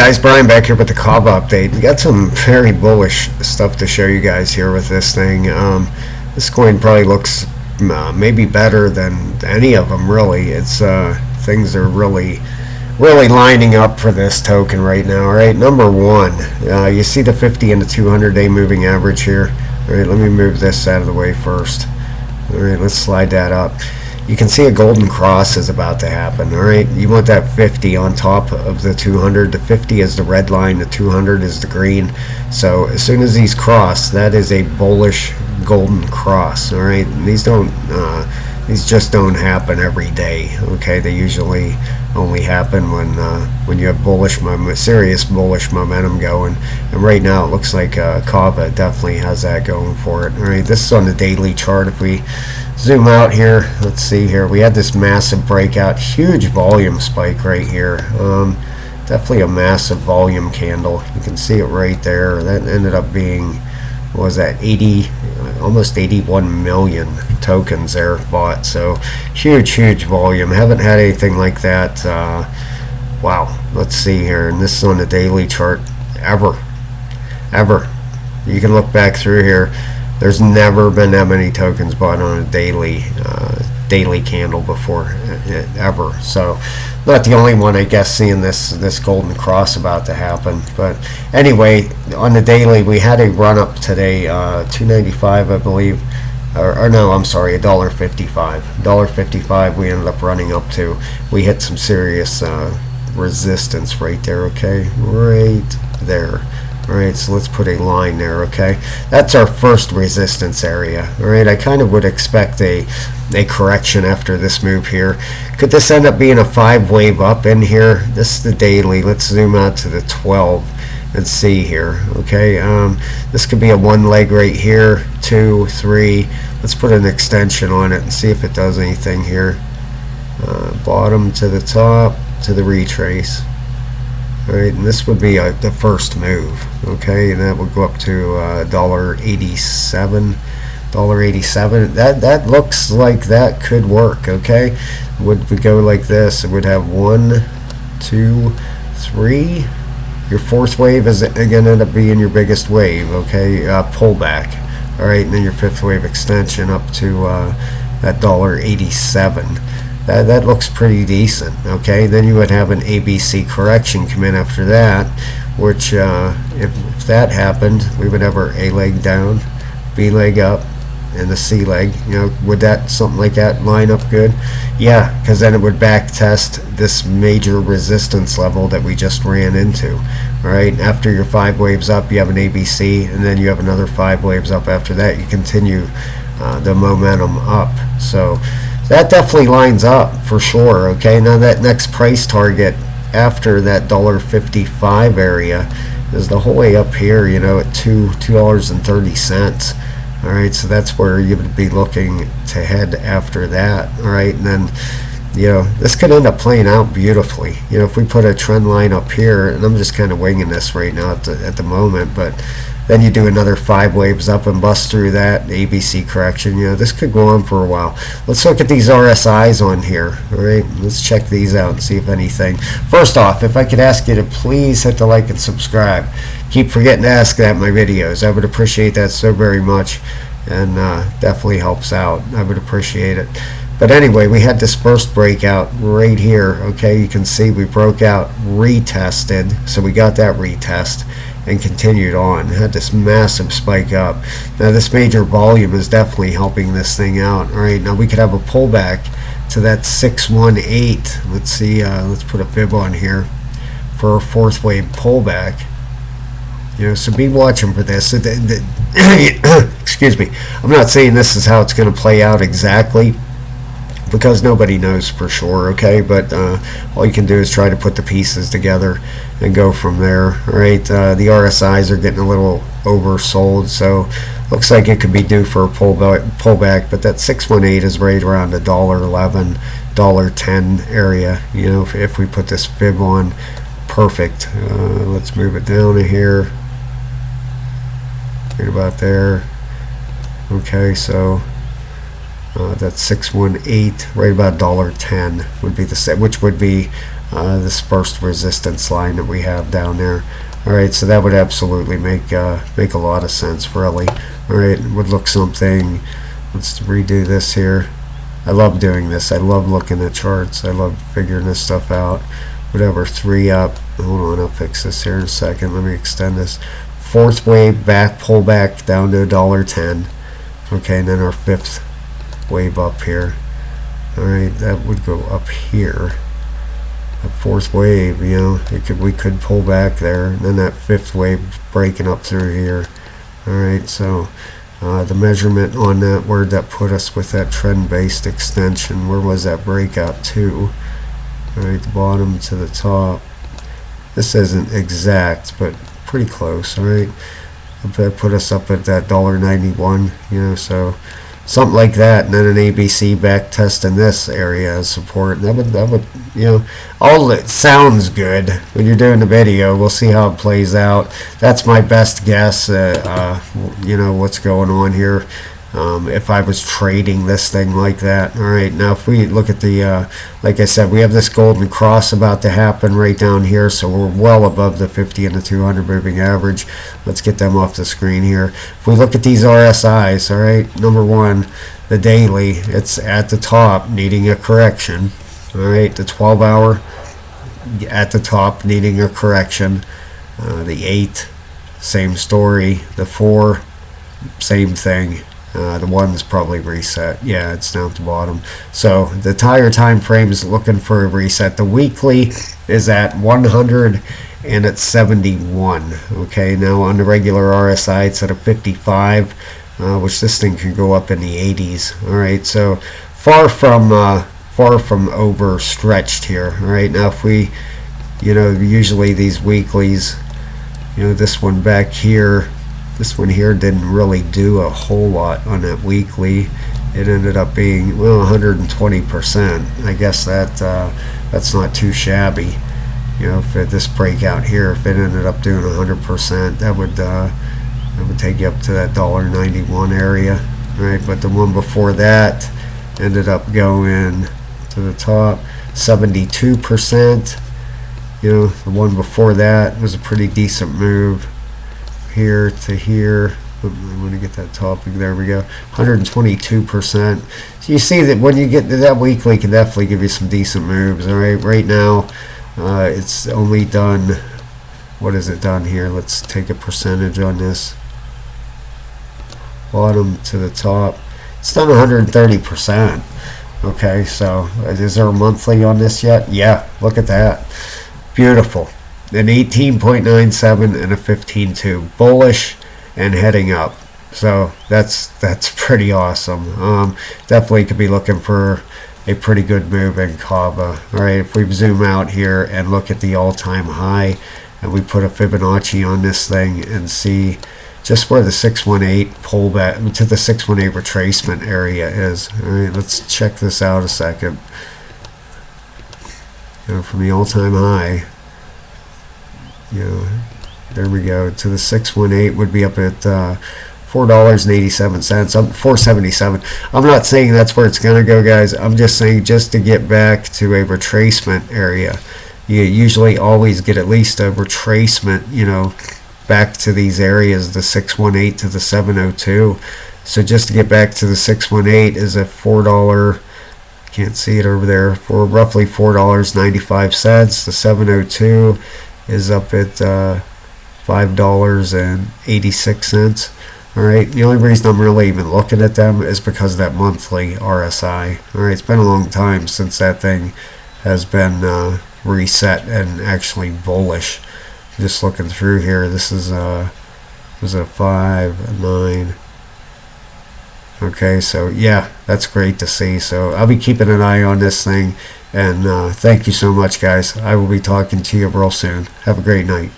guys, Brian back here with the Kava update. We got some very bullish stuff to show you guys here with this thing. This coin probably looks maybe better than any of them, really. It's things are really lining up for this token right now. All right, number one, you see the 50 and the 200-day moving average here. All right, let me move this out of the way first. All right, let's slide that up. You can see a golden cross is about to happen. All right, you want that 50 on top of the 200. The 50 is the red line, the 200 is the green. So as soon as these cross, that is a bullish golden cross. All right, these just don't happen every day. Okay, they usually only happen when you have bullish momentum, serious bullish momentum going. And right now it looks like Kava definitely has that going for it. All right, this is on the daily chart. If we zoom out here, let's see here. We had this massive breakout, huge volume spike right here. Definitely a massive volume candle. You can see it right there. That ended up being, what was that, 80, almost 81 million tokens there bought. So huge volume. Haven't had anything like that. Wow. Let's see here. And this is on the daily chart. Ever. You can look back through here. There's never been that many tokens bought on a daily candle before, ever. So not the only one, I guess, seeing this golden cross about to happen. But anyway, on the daily, we had a run up today, 295, I believe, or no, I'm sorry, $1.55. $1.55 we ended up running up to. We hit some serious resistance right there. Okay, right there. Alright, so let's put a line there. Okay, that's our first resistance area. Alright, I kind of would expect a correction after this move here. Could this end up being a 5-wave up in here? This is the daily. Let's zoom out to the 12 and see here. Okay, this could be a 1 leg right here, 2, 3. Let's put an extension on it and see if it does anything here. Bottom to the top to the retrace. Alright, and this would be the first move. Okay, and that would go up to $1.87. $1.87. That looks like that could work. Okay, would we go like this? It would have 1, 2, 3. Your fourth wave is again end up being your biggest wave. Okay, pullback. All right, and then your fifth wave extension up to that $1.87. That looks pretty decent. Okay, then you would have an ABC correction come in after that, which if that happened, we would have our A leg down, B leg up, and the C leg. You know, would that something like that line up good? Yeah, because then it would back test this major resistance level that we just ran into. All right, after your 5 waves up, you have an ABC, and then you have another 5 waves up after that. You continue the momentum up. So that definitely lines up for sure. Okay, now that next price target after that $1.55 area is the whole way up here, you know, at $2.30. All right, so that's where you would be looking to head after that. All right, and then, you know, this could end up playing out beautifully. You know, if we put a trend line up here, and I'm just kind of winging this right now at the moment, but then you do another 5 waves up and bust through that ABC correction. You know, this could go on for a while. Let's look at these RSIs on here. All right, let's check these out and see if anything. First off, if I could ask you to please hit the like and subscribe. Keep forgetting to ask that in my videos. I would appreciate that so very much, and definitely helps out. I would appreciate it. But anyway, we had this first breakout right here. Okay, you can see we broke out, retested, so we got that retest and continued on. Had this massive spike up. Now this major volume is definitely helping this thing out. All right, now we could have a pullback to that 618. Let's see, let's put a fib on here for a 4th wave pullback. You know, so be watching for this. Excuse me, I'm not saying this is how it's going to play out exactly, because nobody knows for sure. Okay, but all you can do is try to put the pieces together and go from there. All right, the RSIs are getting a little oversold, so looks like it could be due for a pullback, but that 618 is right around the $1.11, $1.10 area. You know, if we put this fib on, perfect. Let's move it down to here, right about there. Okay, so that's 618, right about $1.10 would be the set, which would be this first resistance line that we have down there. All right, so that would absolutely make a lot of sense, really. All right, it would look something. Let's redo this here. I love doing this. I love looking at charts. I love figuring this stuff out. Whatever, 3 up. Hold on, I'll fix this here in a second. Let me extend this. Fourth wave back, pull back down to $1.10. Okay, and then our fifth wave up here. All right, that would go up here. A fourth wave, you know, we could pull back there, and then that fifth wave breaking up through here. All right, so the measurement on that, where that put us with that trend-based extension, where was that breakout to? All right, the bottom to the top. This isn't exact, but pretty close. All right, that put us up at that $1.91, you know, so something like that, and then an ABC back test in this area as support. That would, you know, all it sounds good when you're doing the video. We'll see how it plays out. That's my best guess. You know what's going on here. If I was trading this thing like that. All right, now if we look at the, like I said, we have this golden cross about to happen right down here, so we're well above the 50 and the 200 moving average. Let's get them off the screen here. If we look at these RSIs, all right, number one, the daily, it's at the top needing a correction. All right, the 12-hour at the top needing a correction. The 8, same story. The 4, same thing. The 1's probably reset. Yeah, it's down at the bottom. So the entire time frame is looking for a reset. The weekly is at 100 and it's 71. Okay, now on the regular RSI it's at a 55, which this thing can go up in the 80s. All right, so far from overstretched here. All right, now if we, you know, usually these weeklies, you know, this one back here. This one here didn't really do a whole lot on that weekly. It ended up being, well, 120%. I guess that's not too shabby. You know, if this breakout here, if it ended up doing 100%, that would take you up to that $1.91 area, right? But the one before that ended up going to the top, 72%. You know, the one before that was a pretty decent move. Here to here, I want to get that topic, there we go, 122%. So you see that when you get to that weekly, can definitely give you some decent moves. All right, right now it's only done, what is it done here? Let's take a percentage on this. Bottom to the top, it's done 130%. Okay, so is there a monthly on this yet? Yeah, look at that, beautiful. An 18.97 and a 15.2, bullish and heading up. So that's pretty awesome. Definitely could be looking for a pretty good move in Kava. All right, if we zoom out here and look at the all-time high, and we put a Fibonacci on this thing and see just where the 618 pullback to the 618 retracement area is. All right, let's check this out a second. You know, from the all-time high. You know, there we go, to the 618 would be up at $4.87. I'm $4.77. I'm not saying that's where it's gonna go, guys. I'm just saying, just to get back to a retracement area, you usually always get at least a retracement, you know, back to these areas, the 618 to the 702. So just to get back to the 618 is a $4, can't see it over there, for roughly $4.95. The 702 is up at $5.86. All right, the only reason I'm really even looking at them is because of that monthly RSI. All right, it's been a long time since that thing has been reset and actually bullish. Just looking through here, this is was a 5, a 9. Okay, so yeah, that's great to see. So I'll be keeping an eye on this thing. And thank you so much, guys. I will be talking to you real soon. Have a great night.